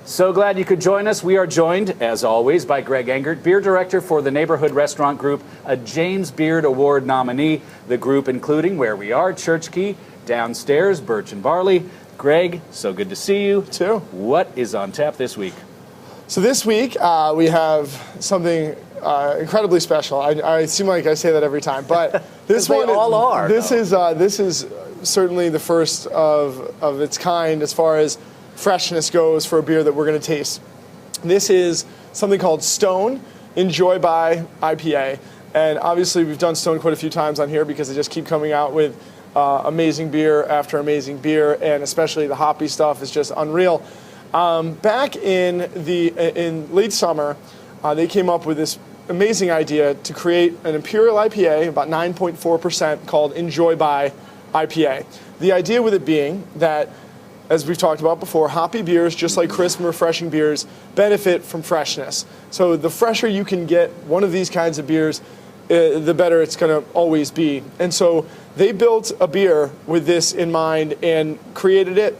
So glad you could join us. We are joined, as always, by Greg Engert, beer director for the Neighborhood Restaurant Group, a James Beard Award nominee. The group including Where We Are, Church Key, Downstairs, Birch and Barley. Greg, so good to see you. Too. What is on tap this week? So this week we have something incredibly special. I seem like I say that every time, but this one they all are. This is certainly the first of its kind as far as freshness goes for a beer that we're going to taste. This is something called Stone Enjoy By IPA. And obviously we've done Stone quite a few times on here because they just keep coming out with amazing beer after amazing beer, and especially the hoppy stuff is just unreal. Back in late summer, they came up with this amazing idea to create an Imperial IPA, about 9.4%, called Enjoy By IPA. The idea with it being that, as we've talked about before, hoppy beers, just like crisp and refreshing beers, benefit from freshness. So the fresher you can get one of these kinds of beers, the better it's going to always be. And so they built a beer with this in mind and created it,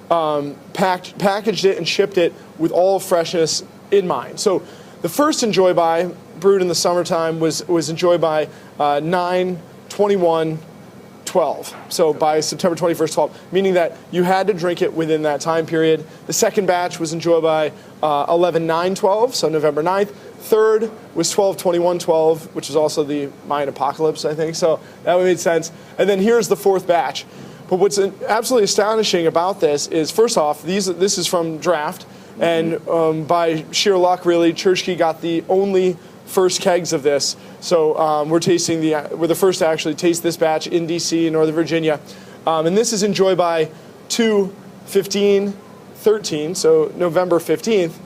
packaged it, and shipped it with all freshness in mind. So the first Enjoy By, brewed in the summertime, was Enjoy By 9/21/12. So by September 21st, 12, meaning that you had to drink it within that time period. The second batch was Enjoy By 11/9/12, so November 9th. Third was 12/21/12, which is also the Mayan apocalypse, I think. So that made sense. And then here's the fourth batch. But what's absolutely astonishing about this is, first off, this is from draft, and by sheer luck, really, Church Key got the only first kegs of this. So we're the first to actually taste this batch in DC in Northern Virginia. And this is Enjoy By 2/15/13, so November 15th.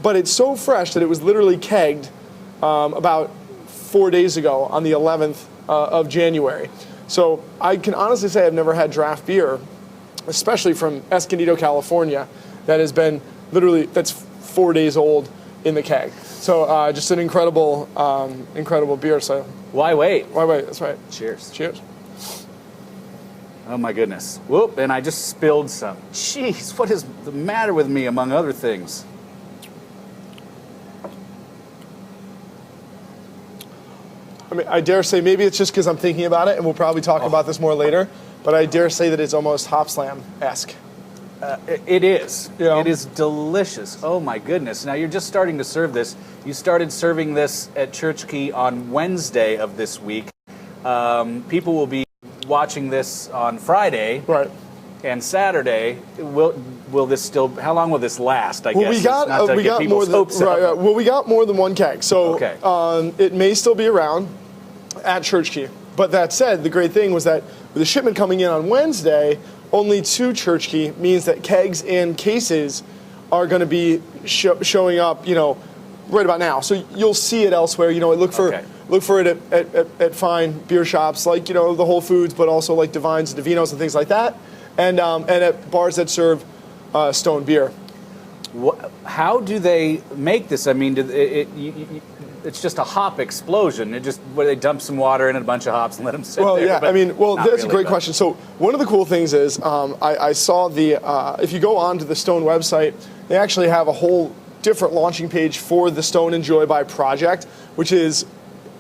But it's so fresh that it was literally kegged about 4 days ago on the 11th of January. So I can honestly say I've never had draft beer, especially from Escondido, California, that has been that's 4 days old in the keg. So just an incredible beer. So why wait? Why wait? That's right. Cheers. Cheers. Oh my goodness. Whoop, and I just spilled some. Jeez, what is the matter with me, among other things? I mean, I dare say maybe it's just because I'm thinking about it, and we'll probably talk about this more later, but I dare say that it's almost Hop Slam-esque. It is. You know? It is delicious. Oh my goodness. Now you're just starting to serve this. You started serving this at Church Key on Wednesday of this week. People will be watching this on Friday. Right. And Saturday. Will this still? How long will this last? I guess. We got more than right. Well, we got more than one keg, so okay. It may still be around at Church Key. But that said, the great thing was that with the shipment coming in on Wednesday, only to Church Key means that kegs and cases are going to be showing up, right about now. So you'll see it elsewhere. Look for it at fine beer shops like the Whole Foods, but also like Divines and Divinos and things like that, and at bars that serve Stone beer. How do they make this? I mean, it's just a hop explosion. Where they dump some water in and a bunch of hops and let them sit there. Well, yeah, that's a great question. So one of the cool things is I saw if you go onto the Stone website, they actually have a whole different launching page for the Stone Enjoy By project, which is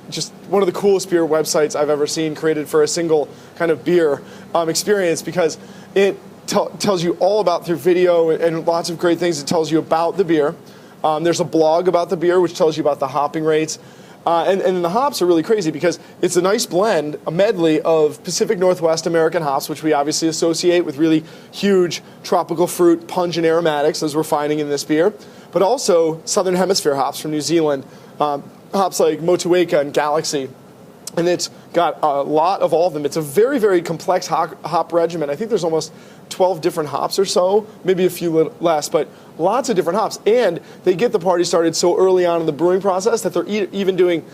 just one of the coolest beer websites I've ever seen, created for a single kind of beer experience, because it tells you all about, through video and lots of great things, it tells you about the beer. There's a blog about the beer which tells you about the hopping rates. And the hops are really crazy because it's a nice blend, a medley of Pacific Northwest American hops, which we obviously associate with really huge tropical fruit, pungent aromatics, as we're finding in this beer, but also Southern Hemisphere hops from New Zealand, hops like Motueka and Galaxy. And it's got a lot of all of them. It's a very, very complex hop regimen. I think there's almost 12 different hops or so, maybe a few less, but lots of different hops. And they get the party started so early on in the brewing process that they're even doing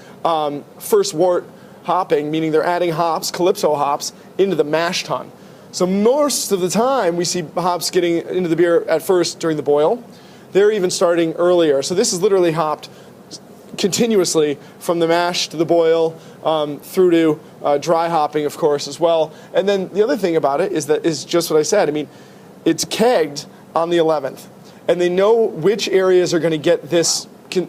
first wort hopping, meaning they're adding hops, Calypso hops, into the mash tun. So most of the time we see hops getting into the beer at first during the boil. They're even starting earlier. So this is literally hopped continuously from the mash to the boil, through to dry hopping, of course, as well. And then the other thing about it is just what I said. I mean, it's kegged on the 11th. and they know which areas are going to get this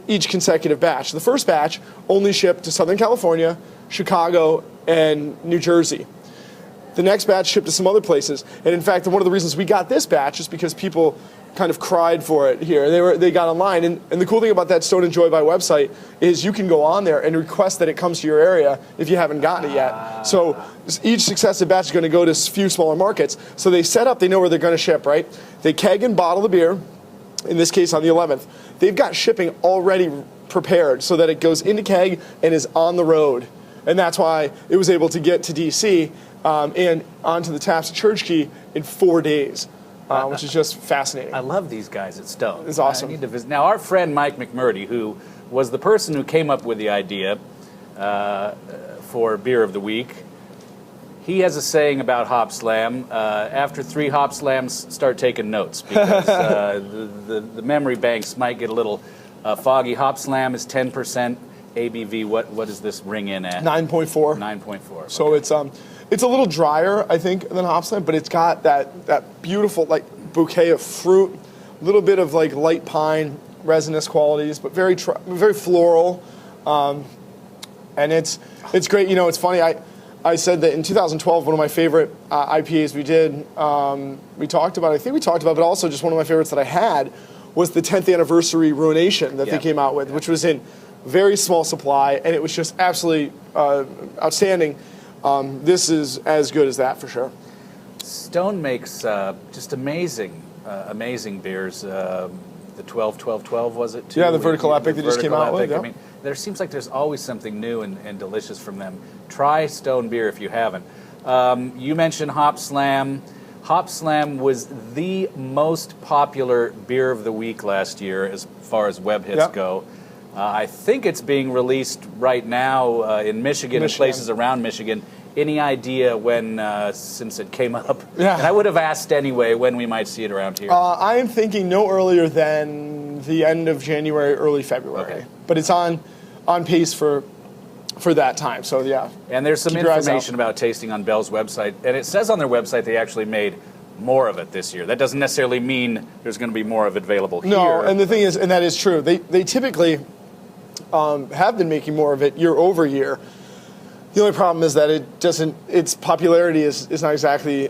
each consecutive batch. The first batch only shipped to Southern California, Chicago, and New Jersey. The next batch shipped to some other places, and in fact, one of the reasons we got this batch is because people kind of cried for it here. They got online, and the cool thing about that Stone Enjoy By website is you can go on there and request that it comes to your area if you haven't gotten it yet. So each successive batch is going to go to a few smaller markets. So they set up, they know where they're going to ship, right? They keg and bottle the beer, in this case on the 11th. They've got shipping already prepared so that it goes into keg and is on the road. And that's why it was able to get to DC and onto the taps at Church Key in 4 days. Which is just fascinating. I love these guys at Stone. It's awesome. I need to visit. Now, our friend Mike McMurdy, who was the person who came up with the idea for Beer of the Week, he has a saying about Hop Slam. After 3 Hop Slams, start taking notes, because the memory banks might get a little foggy. Hop Slam is 10% ABV. What does this ring in at? 9.4. 9.4. So okay. It's a little drier, I think, than Hop Slam, but it's got that beautiful like bouquet of fruit, a little bit of like light pine, resinous qualities, but very floral, and it's great. You know, it's funny. I said that in 2012, one of my favorite IPAs we did, we talked about, but also just one of my favorites that I had was the 10th anniversary Ruination that they came out with, which was in very small supply, and it was just absolutely outstanding. This is as good as that for sure. Stone makes just amazing beers. The 12-12-12 was it too? Yeah, the Vertical Epic they just came out with. Yeah. I mean, there seems like there's always something new and delicious from them. Try Stone beer if you haven't. You mentioned Hop Slam. Hop Slam was the most popular beer of the week last year as far as web hits go. I think it's being released right now in Michigan and places around Michigan. Any idea when, since it came up? Yeah. And I would have asked anyway when we might see it around here. I am thinking no earlier than the end of January, early February. Okay. But it's on pace for that time, so yeah. And there's some information about tasting on Bell's website, and it says on their website they actually made more of it this year. That doesn't necessarily mean there's going to be more of it available here. No, and the thing is, and that is true, they typically have been making more of it year over year. The only problem is that its popularity is not exactly,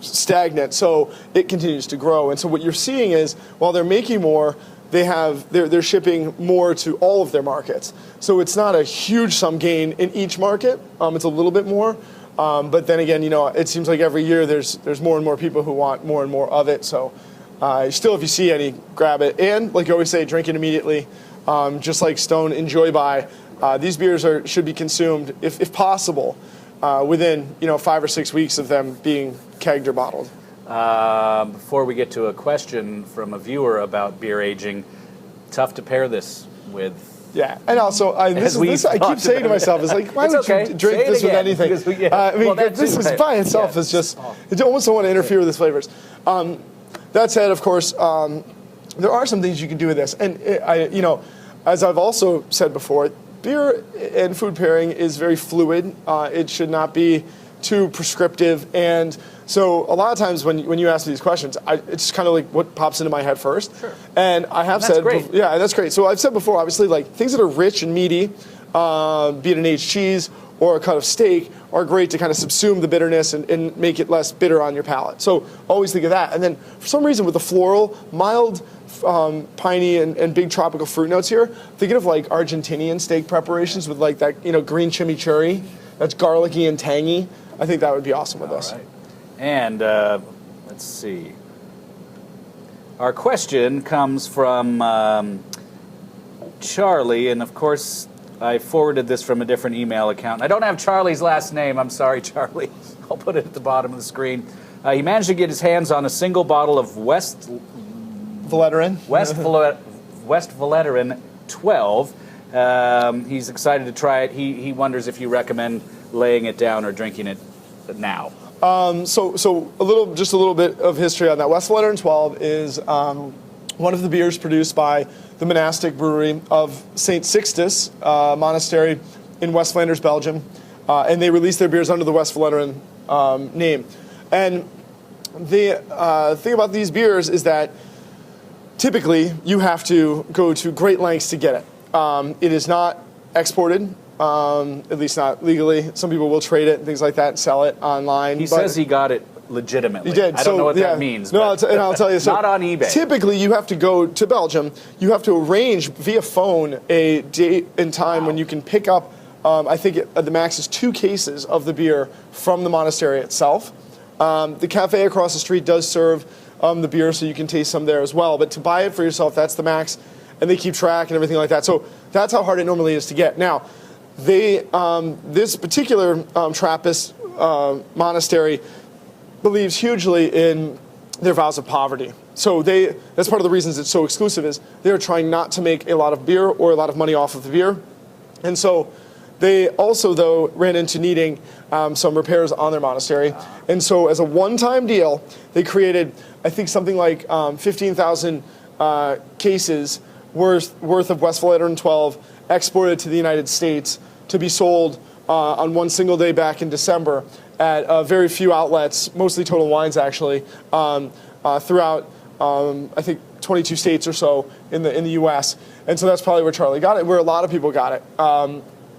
stagnant, so it continues to grow. And so what you're seeing is, while they're making more, they're shipping more to all of their markets. So it's not a huge sum gain in each market. It's a little bit more. But then again, it seems like every year there's more and more people who want more and more of it. So still, if you see any, grab it. And like you always say, drink it immediately. Just like Stone Enjoy By, these beers should be consumed, if possible, within 5 or 6 weeks of them being kegged or bottled. Before we get to a question from a viewer about beer aging, tough to pair this with. Yeah, and also I keep saying to myself, it's like, why would you drink this with anything? This is by itself is just, you almost don't want to interfere with its flavors. That said, of course, there are some things you can do with this, and as I've also said before, beer and food pairing is very fluid. It should not be too prescriptive, and so a lot of times when you ask me these questions, it's kind of like what pops into my head first. Sure. And I have said, yeah, that's great. So I've said before, obviously, like things that are rich and meaty, be it an aged cheese or a cut of steak, are great to kind of subsume the bitterness and make it less bitter on your palate. So always think of that. And then for some reason with the floral, mild, piney and big tropical fruit notes here, thinking of like Argentinian steak preparations with like that green chimichurri that's garlicky and tangy. I think that would be awesome with this. Right. And let's see. Our question comes from Charlie, and of course I forwarded this from a different email account. I don't have Charlie's last name. I'm sorry, Charlie. I'll put it at the bottom of the screen. He managed to get his hands on a single bottle of Westvleteren 12. He's excited to try it. He wonders if you recommend laying it down or drinking it now. So a little bit of history on that. Westvleteren 12 is one of the beers produced by the monastic brewery of St. Sixtus Monastery in West Flanders, Belgium, and they release their beers under the Westvleteren name. And the thing about these beers is that typically you have to go to great lengths to get it. It is not exported, at least not legally. Some people will trade it and things like that and sell it online. He says he got it legitimately. He did. I don't know what that means. No, I'll tell you. So not on eBay. Typically, you have to go to Belgium. You have to arrange via phone a date and time when you can pick up, I think the max is 2 cases of the beer from the monastery itself. The cafe across the street does serve the beer, so you can taste some there as well. But to buy it for yourself, that's the max, and they keep track and everything like that. So that's how hard it normally is to get. Now, this particular Trappist monastery believes hugely in their vows of poverty. So that's part of the reasons it's so exclusive is they're trying not to make a lot of beer or a lot of money off of the beer. And so they also, though, ran into needing some repairs on their monastery. And so as a one-time deal, they created, I think, something like 15,000 cases worth of Westvleteren 12 exported to the United States to be sold on one single day back in December at very few outlets, mostly Total Wines actually, throughout I think 22 states or so in the U.S. And so that's probably where Charlie got it, where a lot of people got it.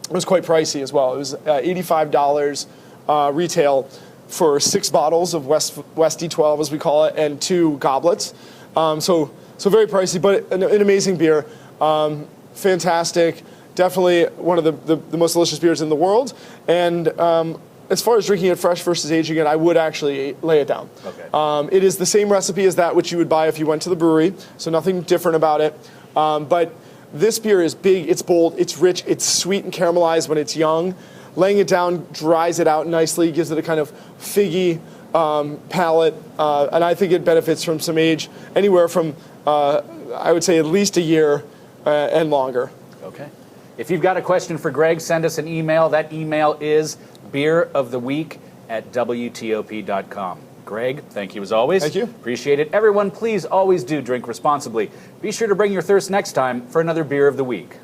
It was quite pricey as well. It was $85 retail for 6 bottles of Westy 12, as we call it, and 2 goblets. So very pricey, but an amazing beer. Fantastic. Definitely one of the most delicious beers in the world. And as far as drinking it fresh versus aging it, I would actually lay it down. Okay. It is the same recipe as that which you would buy if you went to the brewery, so nothing different about it. But this beer is big, it's bold, it's rich, it's sweet and caramelized when it's young. Laying it down dries it out nicely, gives it a kind of figgy palate, and I think it benefits from some age, anywhere from, I would say, at least a year and longer. Okay. If you've got a question for Greg, send us an email. That email is beeroftheweek@WTOP.com. Greg, thank you as always. Thank you. Appreciate it. Everyone, please always do drink responsibly. Be sure to bring your thirst next time for another Beer of the Week.